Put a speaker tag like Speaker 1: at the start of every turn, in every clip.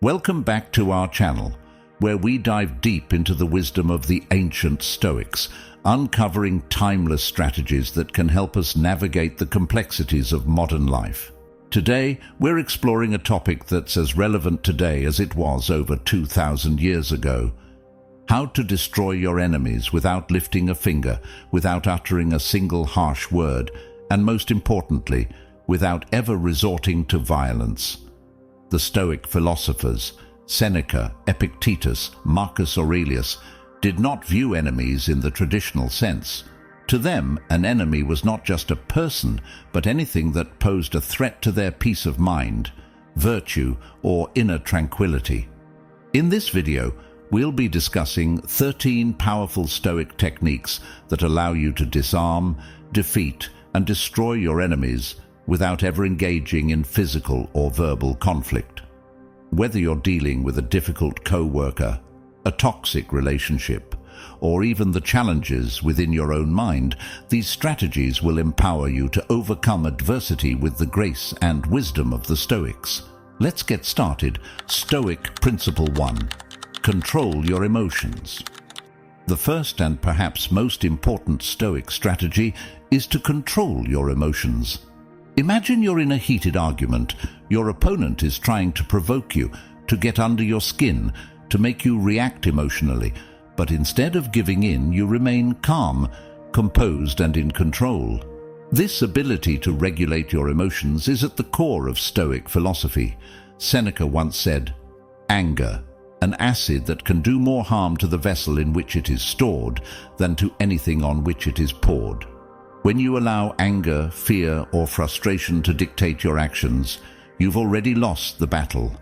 Speaker 1: Welcome back to our channel, where we dive deep into the wisdom of the ancient Stoics, uncovering timeless strategies that can help us navigate the complexities of modern life. Today, we're exploring a topic that's as relevant today as it was over 2,000 years ago. How to destroy your enemies without lifting a finger, without uttering a single harsh word, and most importantly, without ever resorting to violence. The Stoic philosophers, Seneca, Epictetus, Marcus Aurelius, did not view enemies in the traditional sense. To them, an enemy was not just a person, but anything that posed a threat to their peace of mind, virtue, or inner tranquility. In this video, we'll be discussing 13 powerful Stoic techniques that allow you to disarm, defeat, and destroy your enemies without ever engaging in physical or verbal conflict. Whether you're dealing with a difficult co-worker, a toxic relationship, or even the challenges within your own mind, these strategies will empower you to overcome adversity with the grace and wisdom of the Stoics. Let's get started. Stoic Principle 1. Control your emotions. The first and perhaps most important Stoic strategy is to control your emotions. Imagine you're in a heated argument. Your opponent is trying to provoke you, to get under your skin, to make you react emotionally. But instead of giving in, you remain calm, composed, and in control. This ability to regulate your emotions is at the core of Stoic philosophy. Seneca once said, "Anger, an acid that can do more harm to the vessel in which it is stored than to anything on which it is poured." When you allow anger, fear, or frustration to dictate your actions, you've already lost the battle.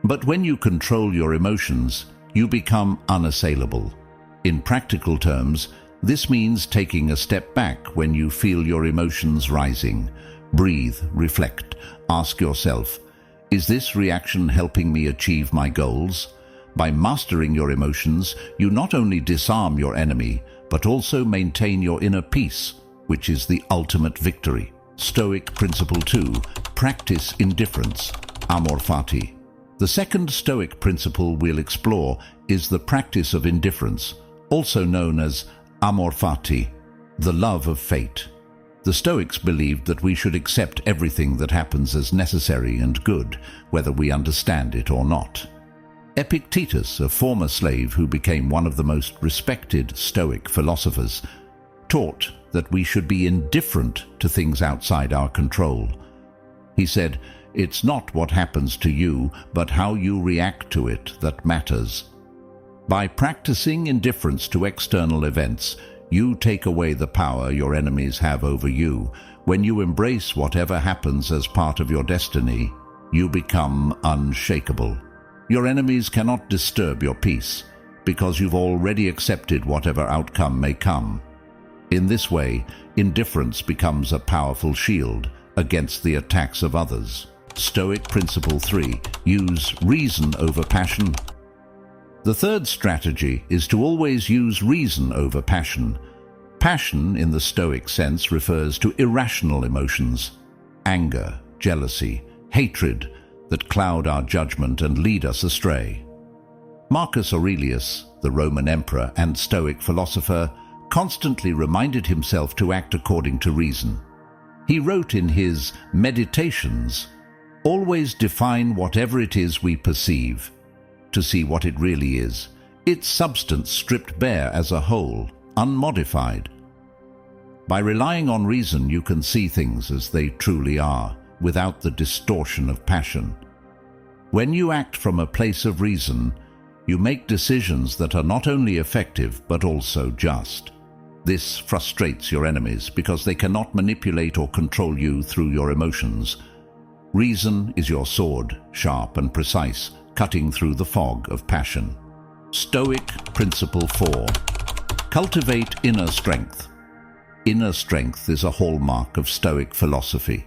Speaker 1: But when you control your emotions, you become unassailable. In practical terms, this means taking a step back when you feel your emotions rising. Breathe, reflect, ask yourself, is this reaction helping me achieve my goals? By mastering your emotions, you not only disarm your enemy, but also maintain your inner peace, which is the ultimate victory. Stoic Principle 2. Practice indifference. Amor fati. The second Stoic principle we'll explore is the practice of indifference, also known as amor fati, the love of fate. The Stoics believed that we should accept everything that happens as necessary and good, whether we understand it or not. Epictetus, a former slave who became one of the most respected Stoic philosophers, taught that we should be indifferent to things outside our control. He said, "It's not what happens to you, but how you react to it that matters." By practicing indifference to external events, you take away the power your enemies have over you. When you embrace whatever happens as part of your destiny, you become unshakable. Your enemies cannot disturb your peace, because you've already accepted whatever outcome may come. In this way, indifference becomes a powerful shield against the attacks of others. Stoic Principle 3. Use reason over passion. The third strategy is to always use reason over passion. Passion, in the Stoic sense, refers to irrational emotions, anger, jealousy, hatred, that cloud our judgment and lead us astray. Marcus Aurelius, the Roman emperor and Stoic philosopher, constantly reminded himself to act according to reason. He wrote in his Meditations, "Always define whatever it is we perceive, to see what it really is, its substance stripped bare as a whole, unmodified." By relying on reason, you can see things as they truly are, without the distortion of passion. When you act from a place of reason, you make decisions that are not only effective, but also just. This frustrates your enemies because they cannot manipulate or control you through your emotions. Reason is your sword, sharp and precise, cutting through the fog of passion. Stoic Principle 4. Cultivate inner strength. Inner strength is a hallmark of Stoic philosophy.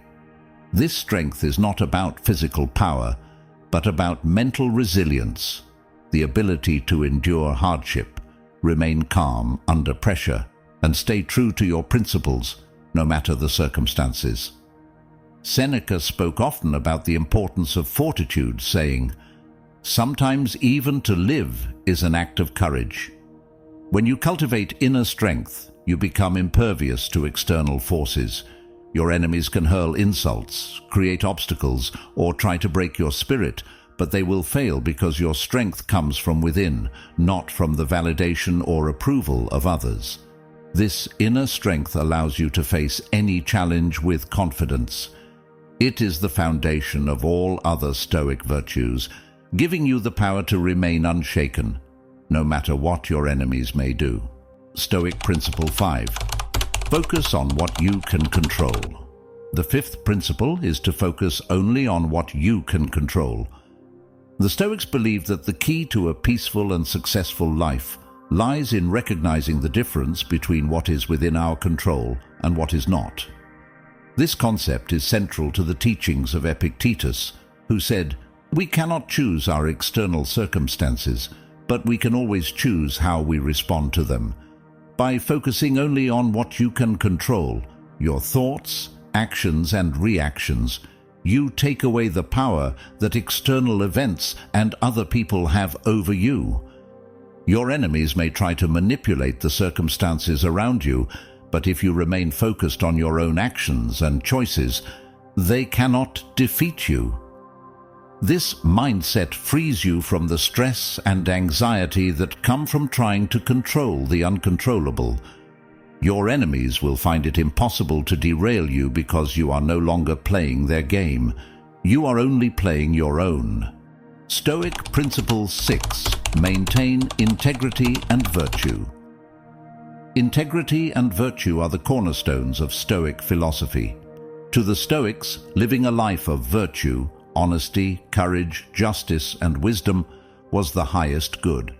Speaker 1: This strength is not about physical power, but about mental resilience, the ability to endure hardship, remain calm under pressure, and stay true to your principles, no matter the Sometimes even to live is an act of courage. When you cultivate inner strength, you become impervious to external forces. Your enemies can hurl insults, create obstacles, or try to break your spirit, but they will fail because your strength comes from within, not from the validation or approval of others. This inner strength allows you to face any challenge with confidence. It is the foundation of all other Stoic virtues, giving you the power to remain unshaken, no matter what your enemies may do. Stoic Principle 5. Focus on what you can control. The fifth principle is to focus only on what you can control. The Stoics believe that the key to a peaceful and successful life lies in recognizing the difference between what is within our control and what is not. This concept is central to the teachings of Epictetus, who said, "We cannot choose our external circumstances, but we can always choose how we respond to them. By focusing only on what you can control, your thoughts, actions, and reactions, you take away the power that external events and other people have over you. Your enemies may try to manipulate the circumstances around you, but if you remain focused on your own actions and choices, they cannot defeat you." This mindset frees you from the stress and anxiety that come from trying to control the uncontrollable. Your enemies will find it impossible to derail you because you are no longer playing their game. You are only playing your own. Stoic Principle 6. Maintain integrity and virtue. Integrity and virtue are the cornerstones of Stoic philosophy. To the Stoics, living a life of virtue, honesty, courage, justice, and wisdom was the highest good.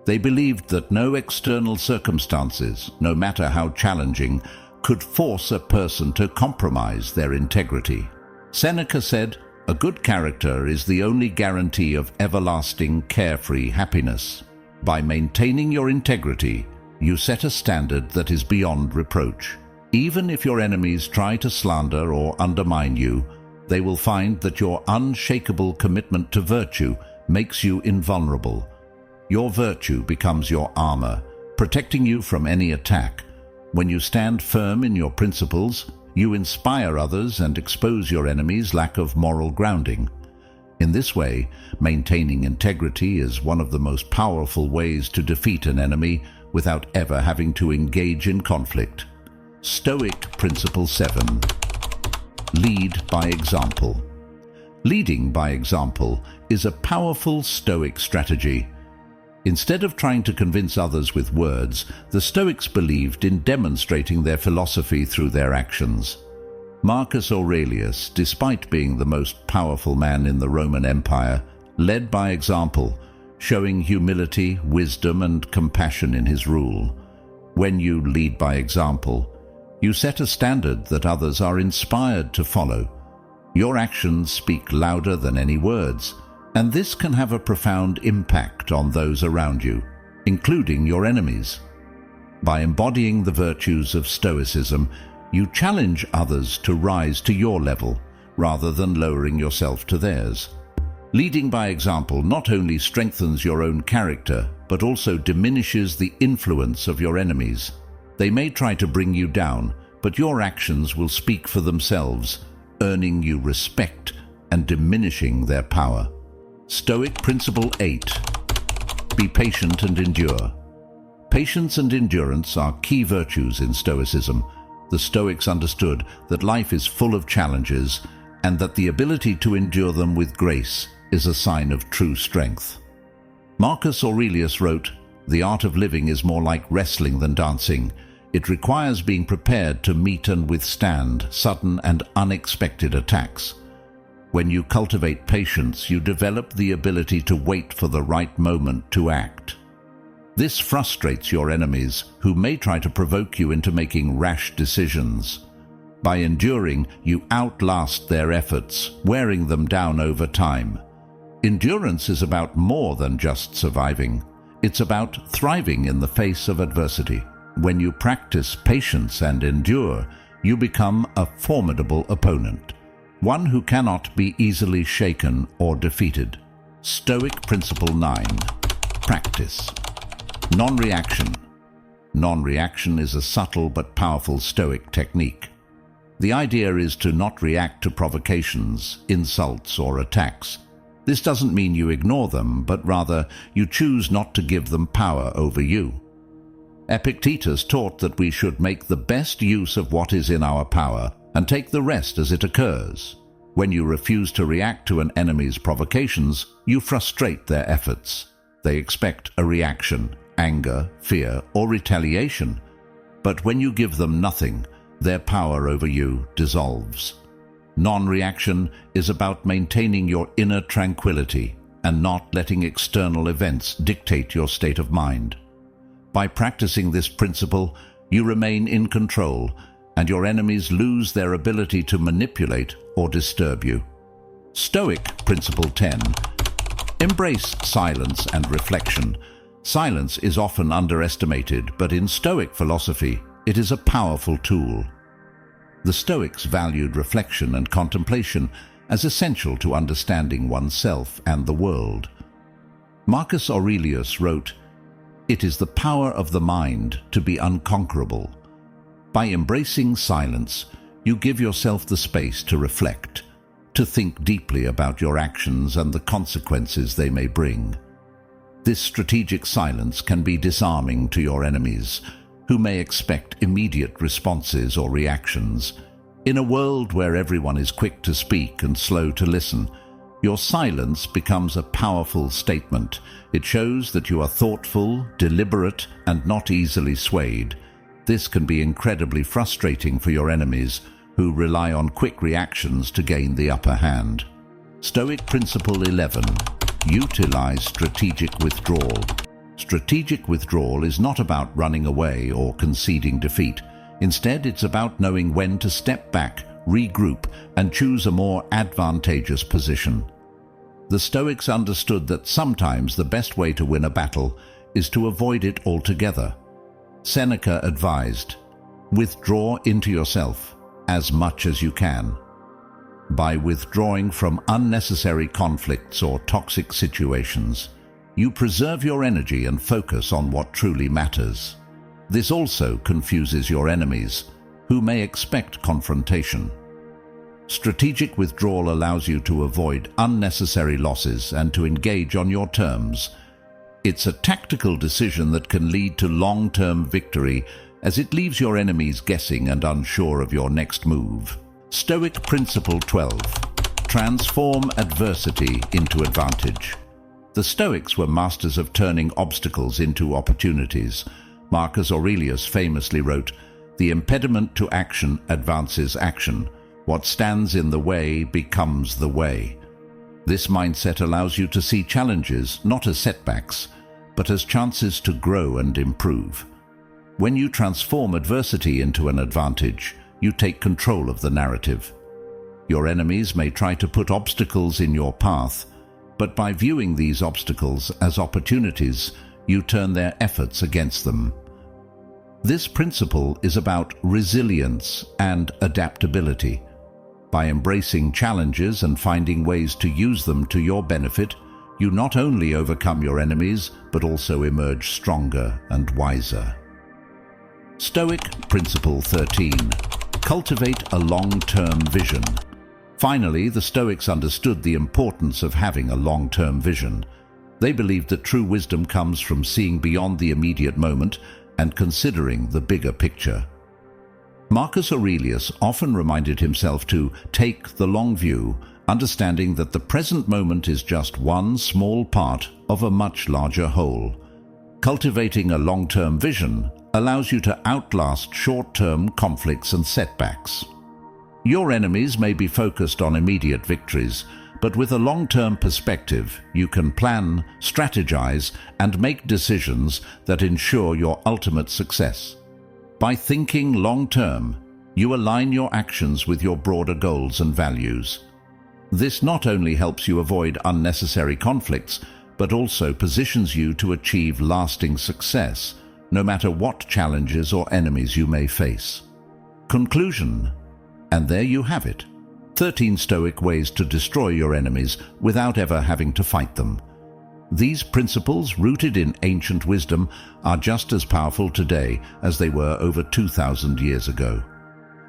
Speaker 1: They believed that no external circumstances, no matter how challenging, could force a person to compromise their integrity. Seneca said, "A good character is the only guarantee of everlasting, carefree happiness." By maintaining your integrity, you set a standard that is beyond reproach. Even if your enemies try to slander or undermine you, they will find that your unshakable commitment to virtue makes you invulnerable. Your virtue becomes your armor, protecting you from any attack. When you stand firm in your principles, you inspire others and expose your enemies' lack of moral grounding. In this way, maintaining integrity is one of the most powerful ways to defeat an enemy without ever having to engage in conflict. Stoic Principle 7. Lead by example. Leading by example is a powerful Stoic strategy. Instead of trying to convince others with words, the Stoics believed in demonstrating their philosophy through their actions. Marcus Aurelius, despite being the most powerful man in the Roman Empire, led by example, showing humility, wisdom, and compassion in his rule. When you lead by example, you set a standard that others are inspired to follow. Your actions speak louder than any words, and this can have a profound impact on those around you, including your enemies. By embodying the virtues of Stoicism, you challenge others to rise to your level, rather than lowering yourself to theirs. Leading by example not only strengthens your own character, but also diminishes the influence of your enemies. They may try to bring you down, but your actions will speak for themselves, earning you respect and diminishing their power. Stoic Principle 8. Be patient and endure. Patience and endurance are key virtues in Stoicism. The Stoics understood that life is full of challenges and that the ability to endure them with grace is a sign of true strength. Marcus Aurelius wrote, "The art of living is more like wrestling than dancing. It requires being prepared to meet and withstand sudden and unexpected attacks." When you cultivate patience, you develop the ability to wait for the right moment to act. This frustrates your enemies, who may try to provoke you into making rash decisions. By enduring, you outlast their efforts, wearing them down over time. Endurance is about more than just surviving. It's about thriving in the face of adversity. When you practice patience and endure, you become a formidable opponent, one who cannot be easily shaken or defeated. Stoic Principle 9. Practice. Non-reaction. Non-reaction is a subtle but powerful Stoic technique. The idea is to not react to provocations, insults, or attacks. This doesn't mean you ignore them, but rather you choose not to give them power over you. Epictetus taught that we should make the best use of what is in our power and take the rest as it occurs. When you refuse to react to an enemy's provocations, you frustrate their efforts. They expect a reaction, anger, fear, or retaliation. But when you give them nothing, their power over you dissolves. Non-reaction is about maintaining your inner tranquility and not letting external events dictate your state of mind. By practicing this principle, you remain in control, and your enemies lose their ability to manipulate or disturb you. Stoic Principle 10. Embrace silence and reflection. Silence is often underestimated, but in Stoic philosophy, it is a powerful tool. The Stoics valued reflection and contemplation as essential to understanding oneself and the world. Marcus Aurelius wrote, "It is the power of the mind to be unconquerable." By embracing silence, you give yourself the space to reflect, to think deeply about your actions and the consequences they may bring. This strategic silence can be disarming to your enemies, who may expect immediate responses or reactions. In a world where everyone is quick to speak and slow to listen, your silence becomes a powerful statement. It shows that you are thoughtful, deliberate, and not easily swayed. This can be incredibly frustrating for your enemies, who rely on quick reactions to gain the upper hand. Stoic Principle 11. Utilize strategic withdrawal. Strategic withdrawal is not about running away or conceding defeat. Instead, it's about knowing when to step back, regroup, and choose a more advantageous position. The Stoics understood that sometimes the best way to win a battle is to avoid it altogether. Seneca advised, "Withdraw into yourself as much as you can." By withdrawing from unnecessary conflicts or toxic situations, you preserve your energy and focus on what truly matters. This also confuses your enemies, who may expect confrontation. Strategic withdrawal allows you to avoid unnecessary losses and to engage on your terms. It's a tactical decision that can lead to long-term victory, as it leaves your enemies guessing and unsure of your next move. Stoic Principle 12. Transform adversity into advantage. The Stoics were masters of turning obstacles into opportunities. Marcus Aurelius famously wrote, "The impediment to action advances action. What stands in the way becomes the way." This mindset allows you to see challenges not as setbacks, but as chances to grow and improve. When you transform adversity into an advantage, you take control of the narrative. Your enemies may try to put obstacles in your path, but by viewing these obstacles as opportunities, you turn their efforts against them. This principle is about resilience and adaptability. By embracing challenges and finding ways to use them to your benefit, you not only overcome your enemies, but also emerge stronger and wiser. Stoic Principle 13. Cultivate a long-term vision. Finally, the Stoics understood the importance of having a long-term vision. They believed that true wisdom comes from seeing beyond the immediate moment and considering the bigger picture. Marcus Aurelius often reminded himself to take the long view, understanding that the present moment is just one small part of a much larger whole. Cultivating a long-term vision allows you to outlast short-term conflicts and setbacks. Your enemies may be focused on immediate victories, but with a long-term perspective, you can plan, strategize, and make decisions that ensure your ultimate success. By thinking long-term, you align your actions with your broader goals and values. This not only helps you avoid unnecessary conflicts, but also positions you to achieve lasting success, no matter what challenges or enemies you may face. Conclusion. And there you have it. 13 Stoic ways to destroy your enemies without ever having to fight them. These principles, rooted in ancient wisdom, are just as powerful today as they were over 2,000 years ago.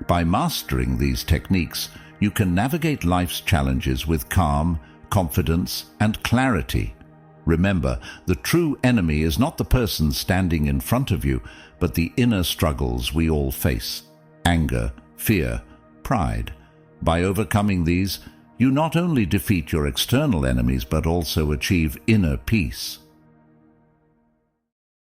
Speaker 1: By mastering these techniques, you can navigate life's challenges with calm, confidence, and clarity. Remember, the true enemy is not the person standing in front of you, but the inner struggles we all face: anger, fear, pride. By overcoming these, you not only defeat your external enemies but also achieve inner peace.